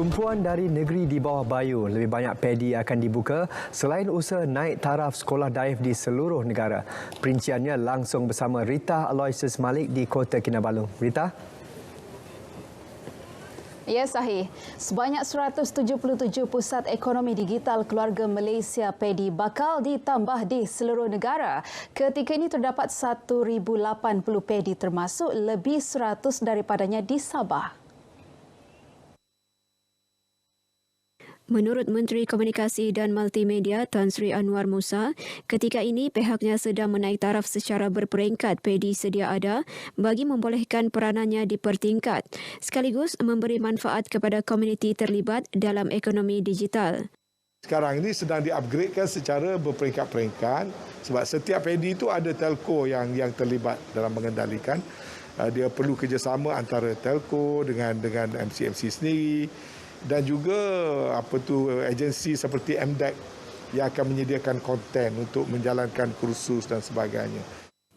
Tumpuan dari negeri di bawah Bayu, lebih banyak pedi akan dibuka selain usaha naik taraf sekolah daif di seluruh negara. Perinciannya langsung bersama Rita Aloysius Malik di Kota Kinabalu. Rita? Ya, sahih. Sebanyak 177 pusat ekonomi digital keluarga Malaysia PEDI bakal ditambah di seluruh negara. Ketika ini terdapat 1,080 PEDI termasuk lebih 100 daripadanya di Sabah. Menurut Menteri Komunikasi dan Multimedia Tan Sri Anwar Musa, ketika ini pihaknya sedang menaik taraf secara berperingkat PEDI sedia ada bagi membolehkan peranannya dipertingkat, sekaligus memberi manfaat kepada komuniti terlibat dalam ekonomi digital. Sekarang ini sedang di-upgradekan secara berperingkat-peringkat sebab setiap PEDI itu ada telco yang terlibat dalam mengendalikan. Dia perlu kerjasama antara telco dengan MC-MC sendiri. Dan juga agensi seperti MDEC yang akan menyediakan konten untuk menjalankan kursus dan sebagainya.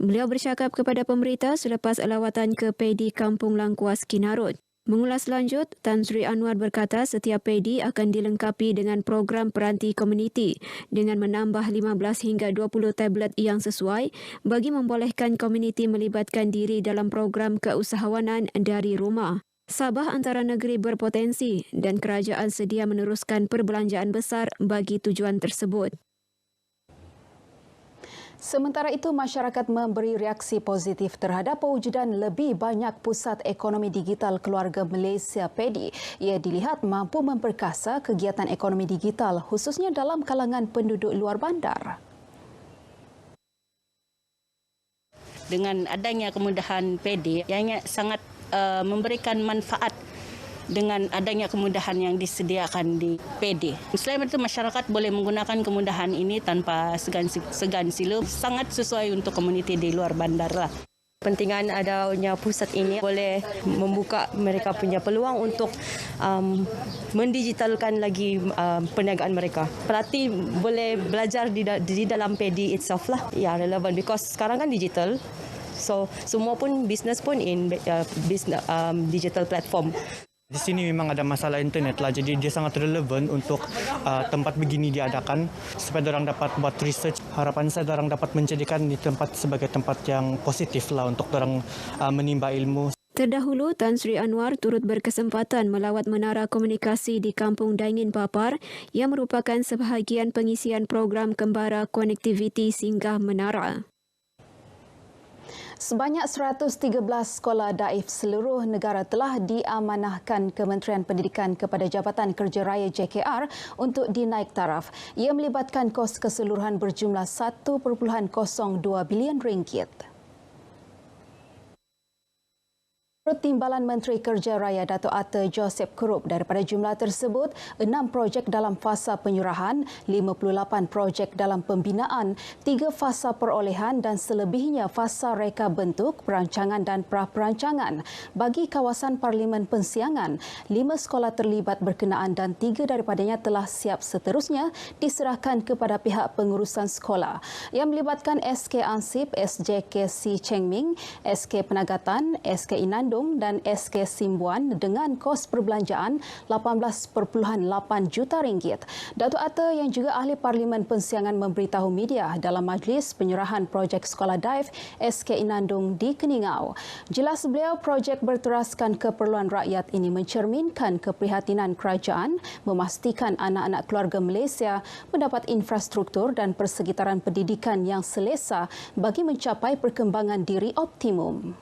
Beliau bercakap kepada pemberita selepas lawatan ke PEDI Kampung Langkuas Kinarut. Mengulas lanjut, Tan Sri Anwar berkata setiap PEDI akan dilengkapi dengan program peranti komuniti dengan menambah 15 hingga 20 tablet yang sesuai bagi membolehkan komuniti melibatkan diri dalam program keusahawanan dari rumah. Sabah antara negeri berpotensi dan kerajaan sedia meneruskan perbelanjaan besar bagi tujuan tersebut. Sementara itu, masyarakat memberi reaksi positif terhadap pewujudan lebih banyak pusat ekonomi digital keluarga Malaysia PEDI. Ia dilihat mampu memperkasa kegiatan ekonomi digital khususnya dalam kalangan penduduk luar bandar. Dengan adanya kemudahan PEDI yang sangat memberikan manfaat dengan adanya kemudahan yang disediakan di PEDI. Selain itu, masyarakat boleh menggunakan kemudahan ini tanpa segan sila. Sangat sesuai untuk komuniti di luar bandar lah. Pentingan adanya pusat ini boleh membuka mereka punya peluang untuk mendigitalkan lagi perniagaan mereka. Pelatih boleh belajar di dalam PEDI itself lah. Ya, relevan because sekarang kan digital. So semua pun bisnes pun in digital platform. Di sini memang ada masalah internet lah, jadi dia sangat relevan untuk tempat begini diadakan supaya orang dapat buat research. Harapan saya orang dapat menjadikan di tempat sebagai tempat yang positif lah untuk orang menimba ilmu. Terdahulu, Tan Sri Anwar turut berkesempatan melawat menara komunikasi di Kampung Daingin Papar yang merupakan sebahagian pengisian program kembara konektiviti singgah menara. Sebanyak 113 sekolah daif seluruh negara telah diamanahkan Kementerian Pendidikan kepada Jabatan Kerja Raya JKR untuk dinaik taraf. Ia melibatkan kos keseluruhan berjumlah 1.02 bilion ringgit. Menurut Timbalan Menteri Kerja Raya Dato' Ata Joseph Kurup, daripada jumlah tersebut, 6 projek dalam fasa penyerahan, 58 projek dalam pembinaan, 3 fasa perolehan dan selebihnya fasa reka bentuk, perancangan dan praperancangan. Bagi kawasan Parlimen Pensiangan, 5 sekolah terlibat berkenaan dan 3 daripadanya telah siap seterusnya diserahkan kepada pihak pengurusan sekolah yang melibatkan SK Ansip, SJK Si Cheng Ming, SK Penagatan, SK Inandung dan SK Simbuan dengan kos perbelanjaan 18.8 juta ringgit. Dato' Ata yang juga ahli Parlimen Pensiangan memberitahu media dalam majlis penyerahan projek sekolah daif SK Inandung di Keningau. Jelas beliau, projek berteraskan keperluan rakyat ini mencerminkan keprihatinan kerajaan memastikan anak-anak keluarga Malaysia mendapat infrastruktur dan persekitaran pendidikan yang selesa bagi mencapai perkembangan diri optimum.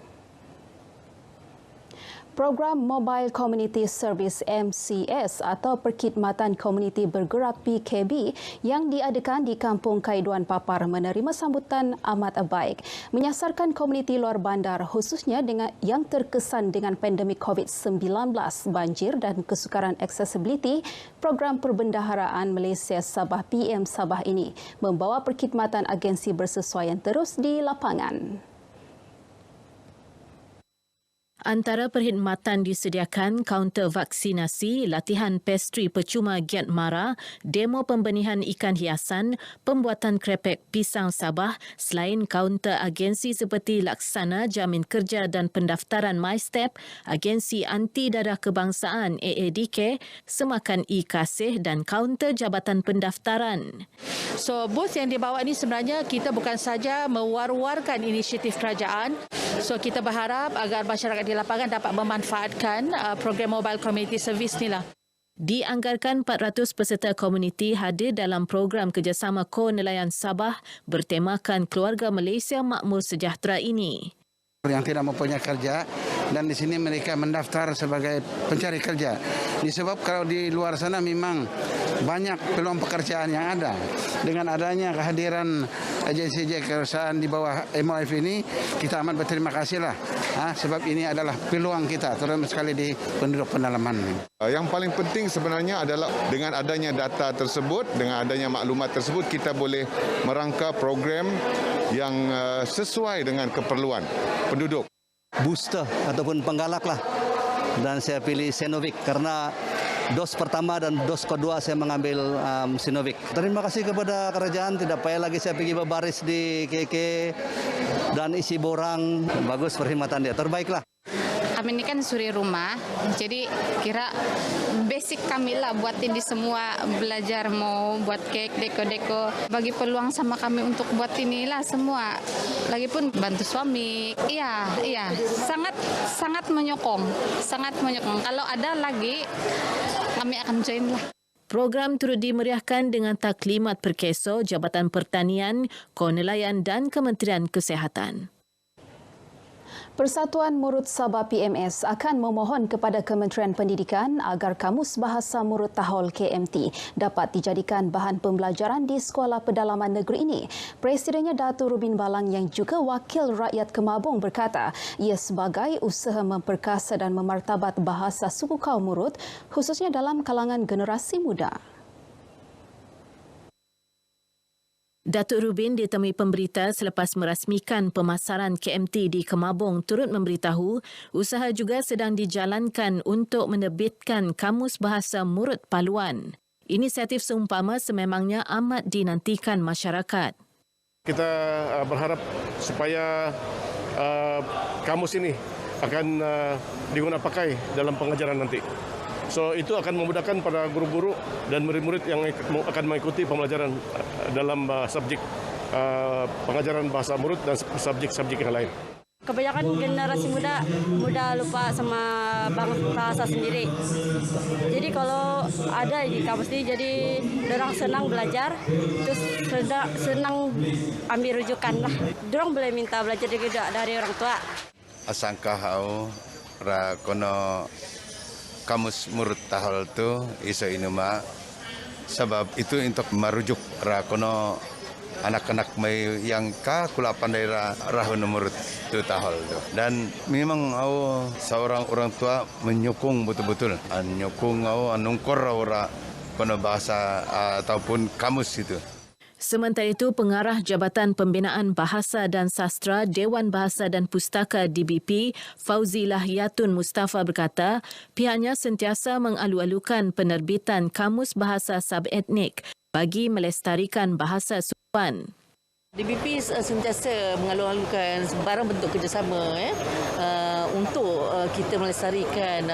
Program Mobile Community Service MCS atau Perkhidmatan Komuniti Bergerak PKB yang diadakan di Kampung Kaiduan Papar menerima sambutan amat baik. Menyasarkan komuniti luar bandar khususnya dengan yang terkesan dengan pandemik COVID-19, banjir dan kesukaran accessibility, program Perbendaharaan Malaysia Sabah PM Sabah ini membawa perkhidmatan agensi bersesuaian terus di lapangan. Antara perkhidmatan disediakan kaunter vaksinasi, latihan pastri percuma Giat Mara, demo pembenihan ikan hiasan, pembuatan krepek pisang Sabah selain kaunter agensi seperti Laksana Jamin Kerja dan Pendaftaran MyStep, agensi anti darah kebangsaan AADK, Semakan E-Kasih dan kaunter Jabatan Pendaftaran. So booth yang dibawa ini sebenarnya kita bukan saja mewar-warkan inisiatif kerajaan. So kita berharap agar masyarakat di lapangan dapat memanfaatkan program Mobile Community Service ni lah. Dianggarkan 400 peserta komuniti hadir dalam program kerjasama Kor Nelayan Sabah bertemakan Keluarga Malaysia Makmur Sejahtera ini. Yang tidak mempunyai kerja dan di sini mereka mendaftar sebagai pencari kerja. Disebab kalau di luar sana memang banyak peluang pekerjaan yang ada. Dengan adanya kehadiran agensi kerjasama di bawah MOF ini, kita amat berterima kasihlah. Sebab ini adalah peluang kita, terutama sekali di penduduk pedalaman. Yang paling penting sebenarnya adalah dengan adanya data tersebut, dengan adanya maklumat tersebut, kita boleh merangka program yang sesuai dengan keperluan penduduk. Booster ataupun penggalak lah. Dan saya pilih Sinovac karena dos pertama dan dos kedua saya mengambil Sinovac. Terima kasih kepada kerajaan, tidak payah lagi saya pergi berbaris di KK dan isi borang. Bagus perkhidmatan dia, terbaiklah. Kami ini kan suri rumah, jadi kira basic kami lah buatin di semua, belajar mau buat kek, deko-deko. Bagi peluang sama kami untuk buat inilah semua. Lagipun bantu suami. Iya, sangat menyokong. Kalau ada lagi, kami akan join lah. Program turut dimeriahkan dengan taklimat perkeso Jabatan Pertanian, Kor Nelayan dan Kementerian Kesihatan. Persatuan Murut Sabah PMS akan memohon kepada Kementerian Pendidikan agar Kamus Bahasa Murut Tahol KMT dapat dijadikan bahan pembelajaran di sekolah pedalaman negeri ini. Presidennya Datuk Rubin Balang yang juga Wakil Rakyat Kemabung berkata ia sebagai usaha memperkasa dan memartabat bahasa suku kaum Murut khususnya dalam kalangan generasi muda. Datuk Rubin ditemui pemberita selepas merasmikan pemasaran KMT di Kemabung turut memberitahu usaha juga sedang dijalankan untuk menerbitkan Kamus Bahasa Murut Paluan. Inisiatif seumpama sememangnya amat dinantikan masyarakat. Kita berharap supaya kamus ini akan digunakan pakai dalam pengajaran nanti. So itu akan memudahkan para guru-guru dan murid-murid yang akan mengikuti pembelajaran dalam subjek pengajaran bahasa Murut dan subjek-subjek yang lain. Kebanyakan generasi muda lupa sama bahasa sendiri. Jadi kalau ada di kampus ini, jadi orang senang belajar, terus senang ambil rujukan lah. Orang boleh minta belajar juga dari orang tua. Asangka hau kono Kamus Murut Tahol tu iso inuma sebab itu untuk merujuk rakono anak-anak yang kulapan daerah rahun Murut tu Tahol tu. Dan memang seorang orang tua menyokong betul-betul menyokong nungkor ora kono bahasa ataupun kamus itu. Sementara itu, Pengarah Jabatan Pembinaan Bahasa dan Sastra Dewan Bahasa dan Pustaka DBP, Fauzi Lahiyatun Mustafa berkata, pihaknya sentiasa mengalu-alukan penerbitan Kamus Bahasa Subetnik bagi melestarikan bahasa sukuan. DBP sentiasa mengalu-alukan sebarang bentuk kerjasama untuk kita melestarikan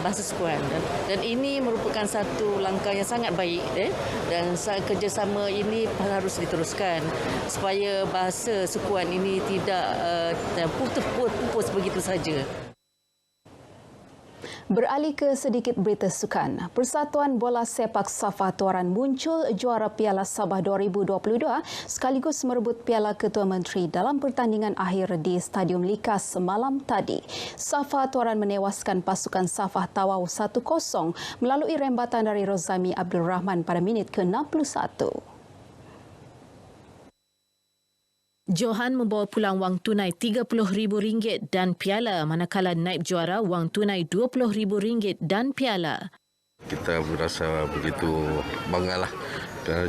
bahasa sukuan. Dan ini merupakan satu langkah yang sangat baik dan kerjasama ini harus diteruskan supaya bahasa sukuan ini tidak pupus begitu saja. Beralih ke sedikit berita sukan. Persatuan Bola Sepak Safa Tuaran muncul juara Piala Sabah 2022 sekaligus merebut Piala Ketua Menteri dalam pertandingan akhir di Stadium Likas malam tadi. Safa Tuaran menewaskan pasukan Safah Tawau 1-0 melalui rembatan dari Rozami Abdul Rahman pada minit ke-61. Johan membawa pulang wang tunai RM30,000 dan piala, manakala naib juara wang tunai RM20,000 dan piala. Kita berasa begitu banggalah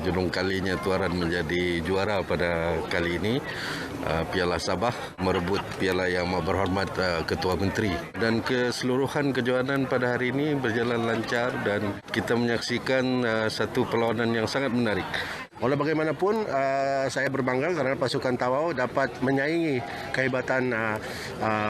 Junung kalinya Tuaran menjadi juara pada kali ini. Piala Sabah merebut piala yang berhormat Ketua Menteri. Dan keseluruhan kejohanan pada hari ini berjalan lancar dan kita menyaksikan satu perlawanan yang sangat menarik. Walau bagaimanapun, saya berbangga kerana pasukan Tawau dapat menyaingi kehebatan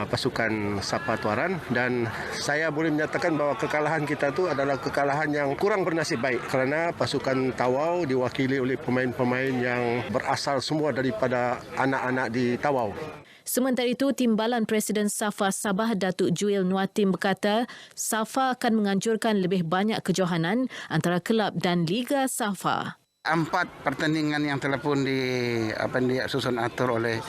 pasukan Sabah Tuaran dan saya boleh menyatakan bahawa kekalahan kita itu adalah kekalahan yang kurang bernasib baik kerana pasukan Tawau diwakili oleh pemain-pemain yang berasal semua daripada anak-anak di Tawau. Sementara itu, Timbalan Presiden SAFA Sabah Datuk Juil Nuatim berkata SAFA akan menganjurkan lebih banyak kejohanan antara kelab dan Liga SAFA. 4 pertandingan yang telah pun disusun atur oleh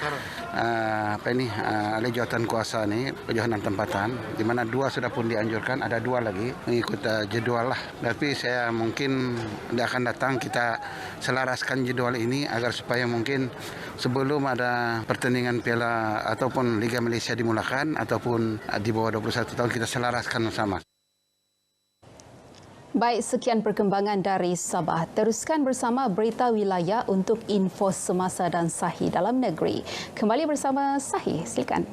oleh jawatan kuasa ni, kejohanan tempatan, di mana 2 sudah pun dianjurkan, ada 2 lagi mengikut jadual lah. Tapi saya mungkin akan datang kita selaraskan jadual ini agar supaya mungkin sebelum ada pertandingan Piala ataupun Liga Malaysia dimulakan ataupun di bawah 21 tahun kita selaraskan bersama. Baik, sekian perkembangan dari Sabah. Teruskan bersama Berita Wilayah untuk info semasa dan sahih dalam negeri. Kembali bersama Sahih, silakan.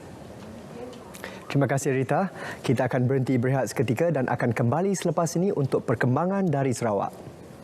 Terima kasih Rita. Kita akan berhenti berehat seketika dan akan kembali selepas ini untuk perkembangan dari Sarawak.